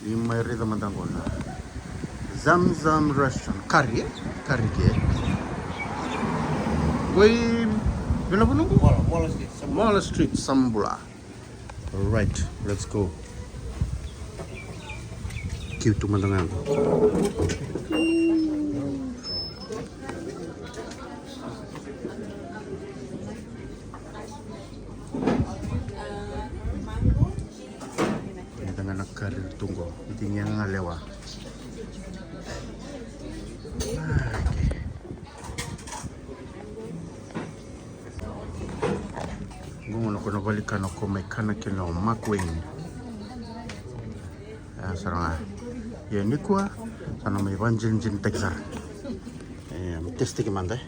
Di mari teman-teman kona. Zam restaurant. Kari ya? Kari ya? Woi, bila pun nunggu? Mall Street, Sambula. Alright, let's go. Cute teman-teman. Karir tunggu, tinggi nga lewa. Gumo ko nabalikan ako may kanakino McQueen. Sarang yan ni kuah, sana may banjin Texas. Testi gimana?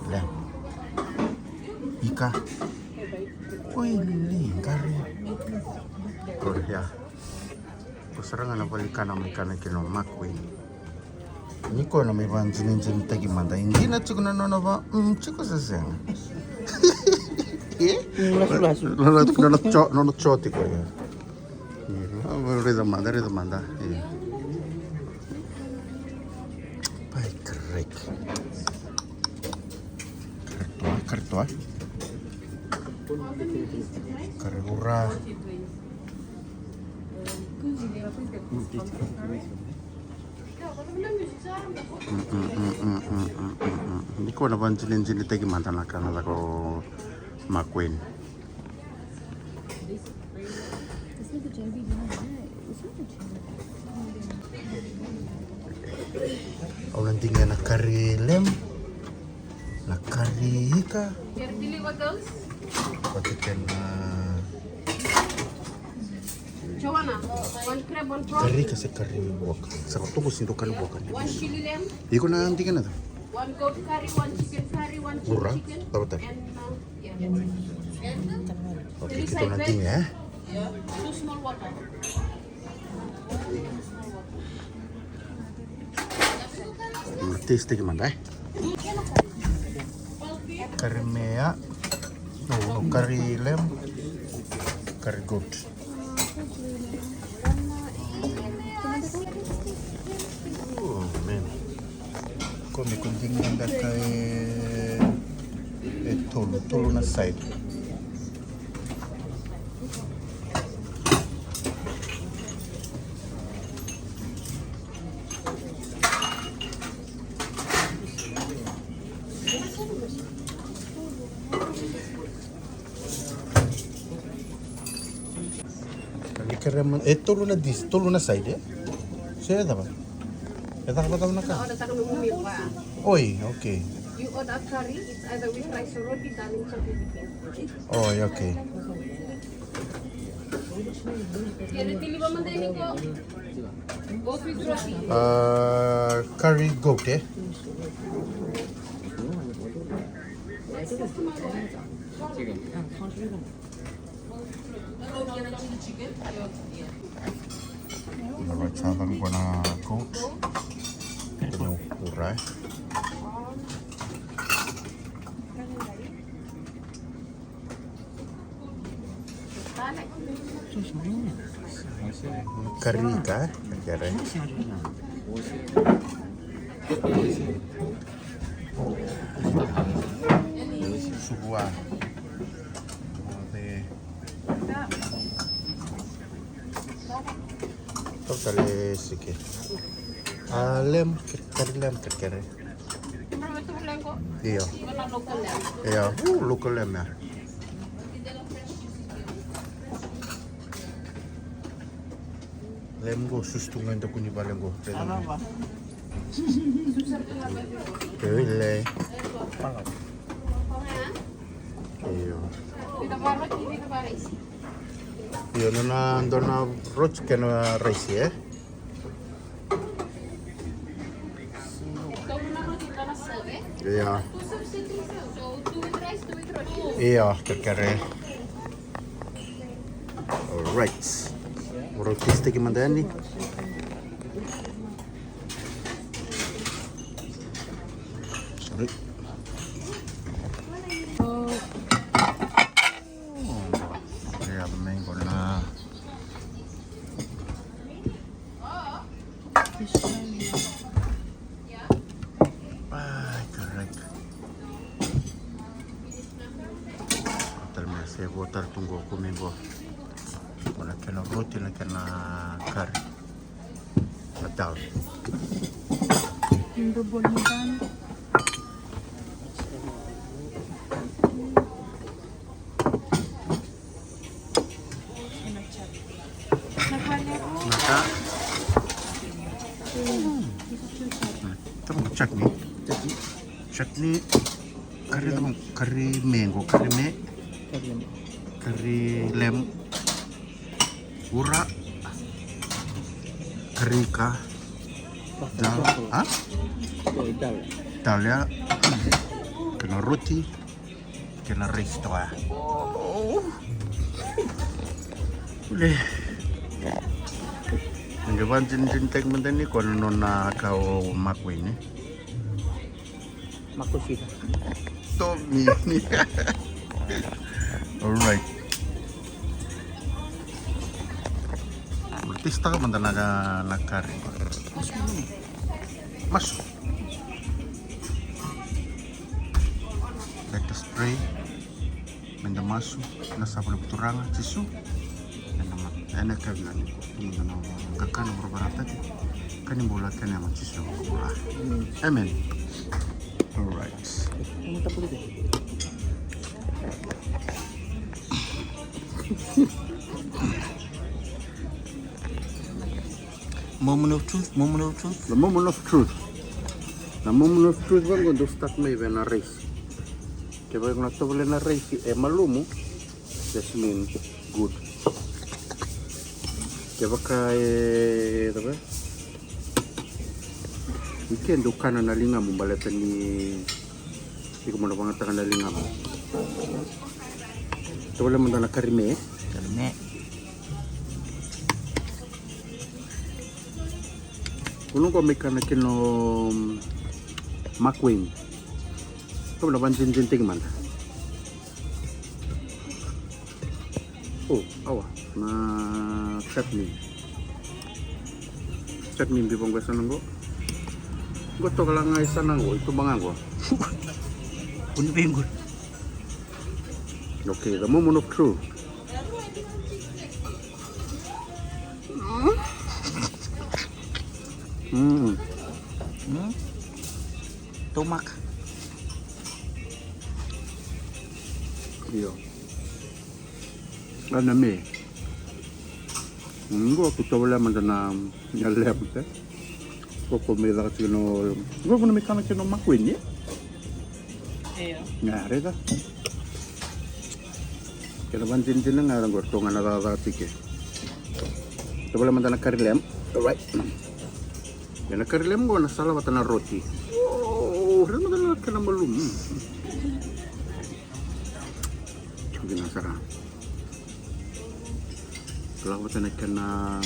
Lah, Ika. Ini kari. Oh ya. Kuserangan balikan ikan kino McQueen. Ini ko na may banjin tagi manda. Hindi na chico na nono ba? Chico sa sen. Nono choti ko ya. Rida manda. Pai krek. Kartua. Karura. Hindi ko na banjinin tagi manda na kanala ko McQueen. Oh, nanti na kari lem, na kari hika. Patikan Joanna, one crab, one prawn. kari kasi kari buak. Sa tunggu sinto kari buak. One chili lamb, Iko na nanti na to. one goat curry, one chicken curry, one chili Murah, chicken. dapat tak? And Oke, kita nanti ya. two small water. Taste gimana? Kari mea, no, kari lem, kari goat. Oh man, kau ni kunjung anda kayak tolu na side. Keraman, tolu na side ya? Saya apa? Kita apa tahu nak? Order takkan umum pa. Oi, okay. You order curry, it's either with rice or roti, darling something. Oh, ya okay. Kaya tili ba man din ko? Both with roti. Curry goat eh? Alright, sabang ko na goat. Ito yung uray. Curry ka? Kaya subuan. Ito tali sige. Lem, kari lem kare. Iya. Iya, local lem ya. Lem go sustungan to kunyi baleng go. Pele. Iyo. Iyo na roach ke na rice eh. Iya. Iya, kare. Alright. Roti stick gimana nih? Oke, botar tunggu aku minggu. Nak kena roti, nak kena kari. Betul. Yung boleh kan? Maka tama chutney. Chutney kari mango, kari lem, ura, kari ka, dal, dal ya, kena roti, kena rice tu ya. Boleh. Ngewan jintek menten ni kono nona kau makwe ni. Makusita. Tommy. Alright. Artista ka man talaga nakari. Masuk. Let us pray. Menda masuk. Nasa boleh berturang. Cisu. Enak kan nanti. Tunggu na kakak nomor berapa tadi? Kan yang bola kan yang cisu. Amen. Alright. Kamu tak boleh deh. Moment of truth, moment of truth. The moment of truth. The moment of truth bang quando start may na race. Kaya kung natawala na race malumo, that means good. Kaya baka diba? Weekend ukana na lingam balatan ni hindi ko man pangatangan na lingam. Tawala man na karime. Karime. Kuno ko may kino McQueen. Ito na banjin man. Oh, awa na chutney. Chutney bibong gasa nanggo. Goto ka lang nga isa nanggo, ito bang ako? Puno pinggul. Okay, the moment of truth. Tomak. Iyo. Ano me? Ngo ako tawala man na nyalep te. Koko me da kino. Ngo ko na me kana kino McQueen ni. Iya. Ngare da. Kaya ban din na nga ngor to nga nakakati ke. Tawala man na karilem. Alright. Yan na karilem ko na sala na roti. Oh, remo na kana malum. Binasara. Kalau kita nak kena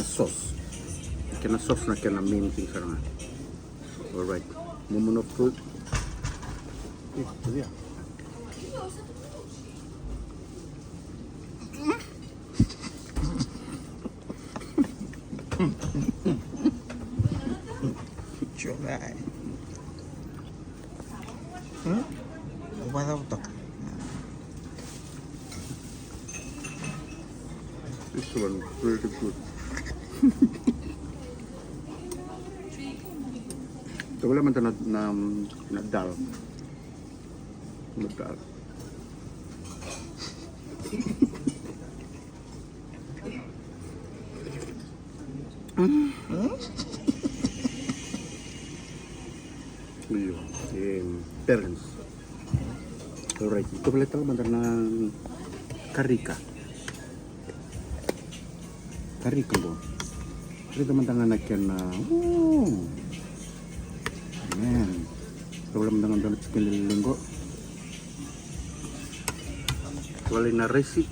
sauce nak kena main thing sekarang. Alright, moment of truth. Itu dia. Coba. Apa tahu tak? This one really good. Ito wala man na dal. Dal. Iyo, parents. Alright, ito pala ito man na karika. Karika bo. Ito man nagyan na amen. Ito wala man na chicken linggo. Wala na resi.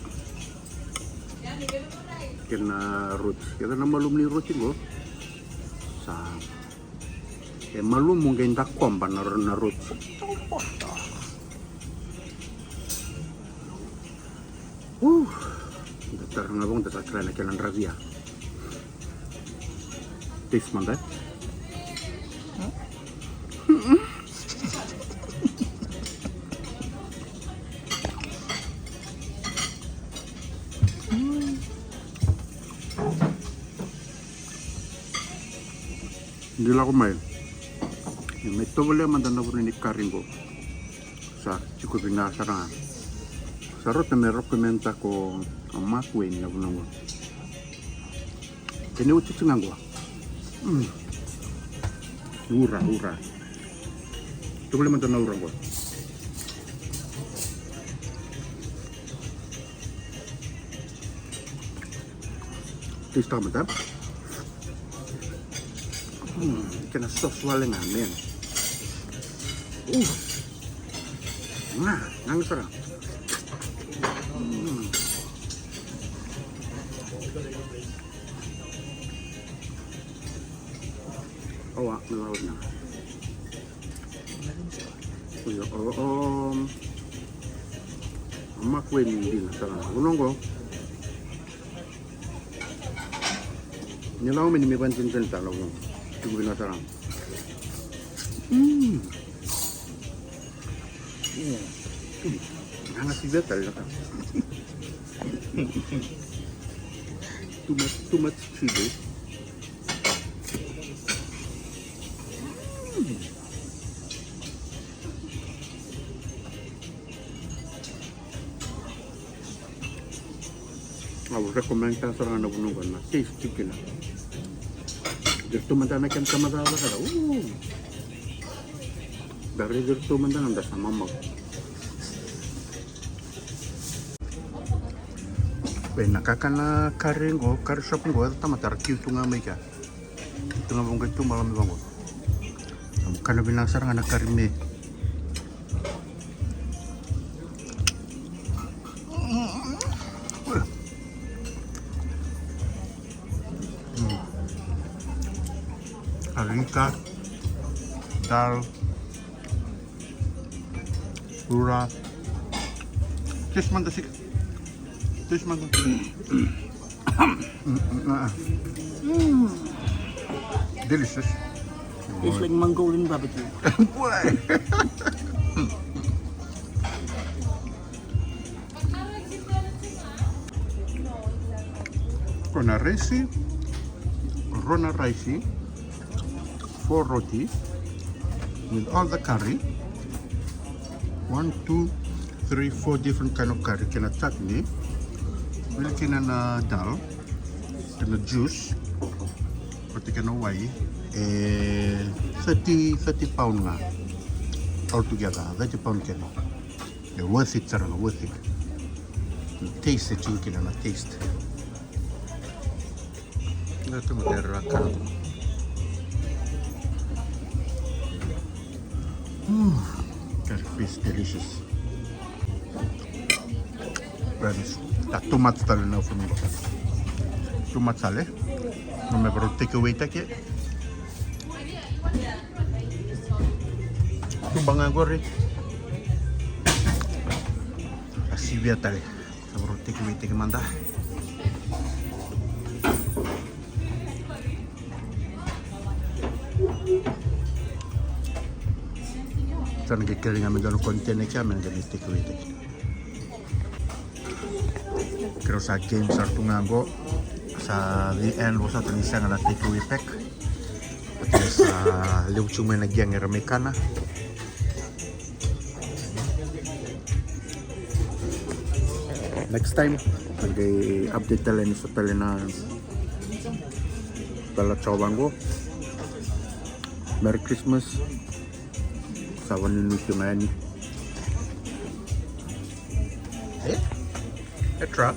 Kena roots. Kaya na malum ni roots ko. Sa malum mungkin tak kompa na roots. Datar nga bang datar kaya na kailan ravia. Taste man that? Hindi lang kumain. May tawala man na po ni Karingo sa Chico Binasara. Sarot na may rekomenda ko ang McQueen na bunang. Kiniutit sa ngangwa. Ura. Tawala man na ura ko. Taste ka ba? Kena sauce wala namin. Ang sarap. Awa, nalawad na. Ang McQueen hindi na sarap. Unong ko. Nilaw minimipan din talo ko. Ito binasarang. Hangat si Beth talaga. Too much chili. I would recommend ka sa na bunungan na taste chicken na. Dito man tayo kan kamadawa ka. Dari dito man tayo nanda sa mama. When nakakana karingo, karishop ngo ta matar cute nga may ka. Ito nga bang ito malam bango. Ang kana binasar nga nakarime. Harika, dal, rura. Taste man dasik. Taste man. Delicious. It's like Mongolian barbecue. Boy. Rona rice, 4 roti with all the curry. 1, 2, 3, 4 different kind of curry. Kena chutney, kena dal, kena juice, pati kena wai. 30 pound nga altogether. 30 pound kena. Worth it, sarang worth it. Taste it, kena na taste. Ito materakan. That fish delicious. Radish. Too much tali na for me. Too much sale. No me pero take away take. Tumbangan ko rin. Asibia tali. Pero take away take manda. Sana nagkikiling kami doon ng content kami nag-take away. Pero sa game sa tungango sa the end wasa tani sa nga take away pack. At sa liwchung may nagyang ramekana. Next time nag-update tala ni sa tala na tala chawango. Merry Christmas. Sawan ninyo na yan. Etra.